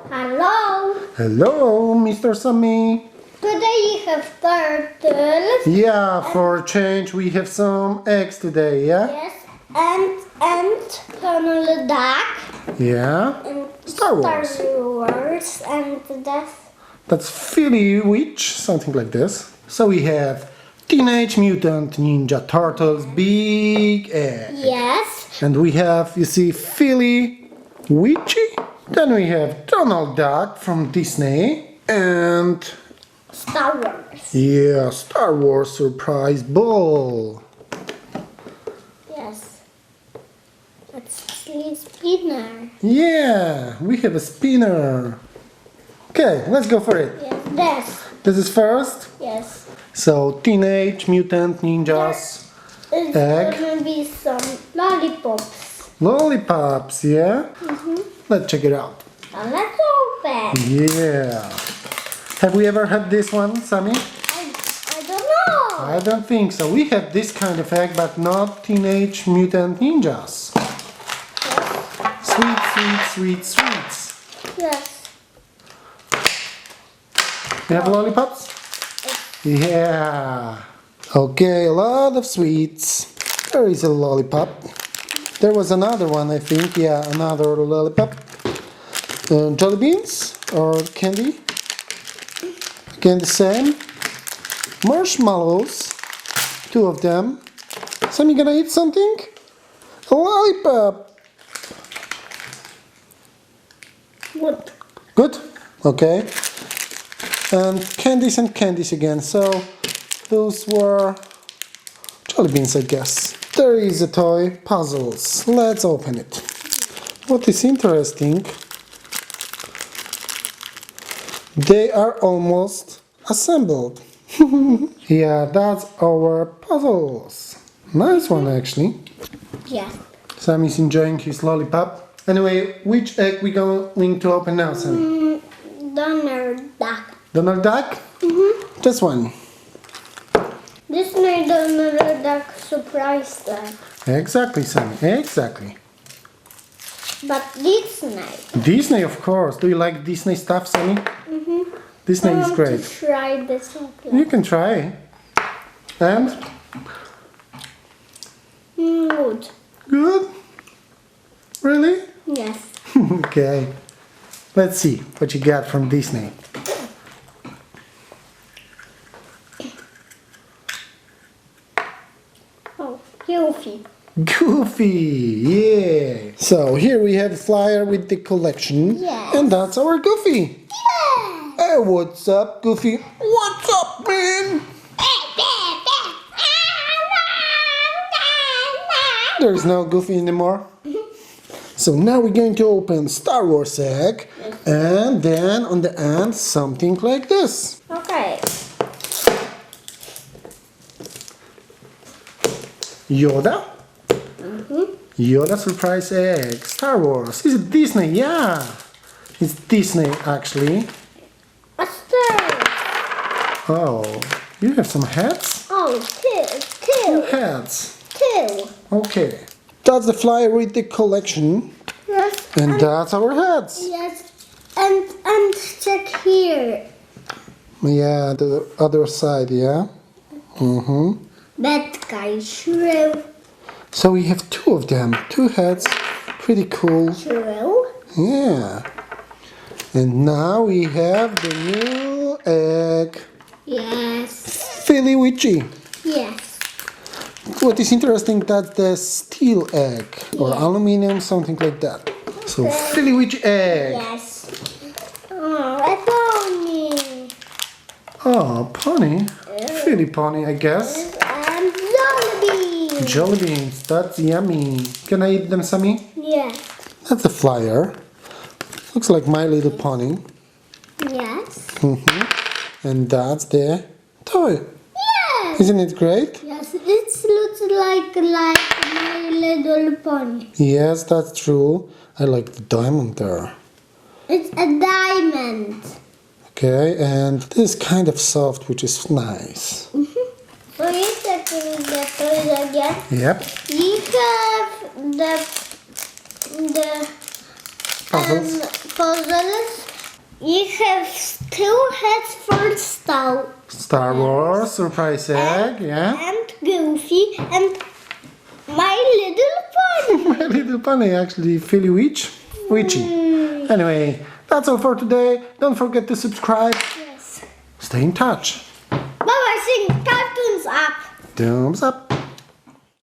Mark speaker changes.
Speaker 1: Hello.
Speaker 2: Hello, Mr. Sammy.
Speaker 1: Today you have turtles.
Speaker 2: Yeah, for a change we have some eggs today, yeah?
Speaker 1: Yes. And Donald Duck.
Speaker 2: Yeah.
Speaker 1: And
Speaker 2: Star Wars.
Speaker 1: Star Wars. And
Speaker 2: That's Philly Witch, something like this. So we have Teenage Mutant Ninja Turtles Big Egg.
Speaker 1: yes.
Speaker 2: And we have, you see, Philly Witchy. Then we have Donald Duck from Disney. And
Speaker 1: Star Wars.
Speaker 2: yeah, Star Wars Surprise Ball.
Speaker 1: Yes. That's a spinner.
Speaker 2: Yeah, we have a spinner. Okay, let's go for it.
Speaker 1: Yes.
Speaker 2: This is first.
Speaker 1: Yes.
Speaker 2: So, Teenage Mutant Ninjas
Speaker 1: It's
Speaker 2: egg.
Speaker 1: gonna be some lollipops.
Speaker 2: Lollipops, yeah? Let's check it out.
Speaker 1: And let's open.
Speaker 2: Yeah. Have we ever had this one, Sammy?
Speaker 1: I don't know.
Speaker 2: I don't think so. We have this kind of egg, but not Teenage Mutant Ninjas. Sweet, sweet, sweet, sweets.
Speaker 1: Yes.
Speaker 2: You have lollipops? Yeah. Okay, a lot of sweets. There is a lollipop. There was another one, I think. Yeah, another lollipop. Jelly beans or candy? Again, the same. Marshmallows. 2 of them. Sammy, gonna eat something? A lollipop.
Speaker 1: Good.
Speaker 2: Good? Okay. And candies again. So those were jelly beans, I guess. There is a toy, puzzles. Let's open it. What is interesting, they are almost assembled. Yeah, that's our puzzles. Nice one, actually.
Speaker 1: Yeah.
Speaker 2: Sammy's enjoying his lollipop. Anyway, which egg we going to open now, Sammy?
Speaker 1: Donald Duck.
Speaker 2: Donald Duck? This one.
Speaker 1: Disney Donald Duck surprise egg.
Speaker 2: Exactly, Sammy. Exactly.
Speaker 1: But Disney.
Speaker 2: Disney, of course. Do you like Disney stuff, Sammy? Disney is
Speaker 1: I want
Speaker 2: great.
Speaker 1: to try this chocolate.
Speaker 2: You can try. And?
Speaker 1: Good.
Speaker 2: Good? Really?
Speaker 1: Yes.
Speaker 2: Okay. Let's see what you got from Disney.
Speaker 1: Oh, Goofy.
Speaker 2: Goofy, yeah. So here we have a flyer with the collection.
Speaker 1: Yes.
Speaker 2: And that's our Goofy.
Speaker 1: Yeah.
Speaker 2: Hey, what's up, Goofy? What's up, man? There's no Goofy anymore. So now we're going to open Star Wars egg, and then on the end something like this.
Speaker 1: Okay.
Speaker 2: Yoda? Yoda surprise egg. Star Wars. Is it Disney? Yeah. It's Disney actually.
Speaker 1: A star.
Speaker 2: Oh, you have some hats?
Speaker 1: Oh, two.
Speaker 2: Hats.
Speaker 1: Two.
Speaker 2: Okay. That's the flyer with the collection.
Speaker 1: Yes.
Speaker 2: And that's our hats.
Speaker 1: Yes. And check here.
Speaker 2: Yeah, the other side, yeah?
Speaker 1: That guy true.
Speaker 2: So we have 2 of them. 2 hats. Pretty cool.
Speaker 1: True.
Speaker 2: Yeah. And now we have the new egg.
Speaker 1: Yes.
Speaker 2: Philly Witchy.
Speaker 1: Yes.
Speaker 2: What is interesting, that's the steel egg. Or aluminum, something like that. So Philly Witchy egg.
Speaker 1: Yes. Oh, a pony.
Speaker 2: Oh, pony. Philly pony, I guess.
Speaker 1: And zombie.
Speaker 2: Jelly beans, that's yummy. Can I eat them, Sammy?
Speaker 1: Yes.
Speaker 2: That's a flyer. Looks like My Little Pony.
Speaker 1: Yes.
Speaker 2: And that's the toy.
Speaker 1: Yes.
Speaker 2: Isn't it great?
Speaker 1: Yes. It looks like My Little Pony.
Speaker 2: Yes, that's true. I like the diamond there.
Speaker 1: It's a diamond.
Speaker 2: Okay, and this is kind of soft, which is nice.
Speaker 1: So you taking the toy again?
Speaker 2: Yep.
Speaker 1: You have the
Speaker 2: Puzzles.
Speaker 1: puzzles You have two heads for
Speaker 2: Star Wars, surprise egg, yeah.
Speaker 1: and Goofy and My Little Pony.
Speaker 2: My Little Pony, actually, Philly Witchy. Anyway, that's all for today. Don't forget to subscribe.
Speaker 1: Yes.
Speaker 2: Stay in touch.
Speaker 1: Bye-bye, sing cartoons up.
Speaker 2: Thumbs up.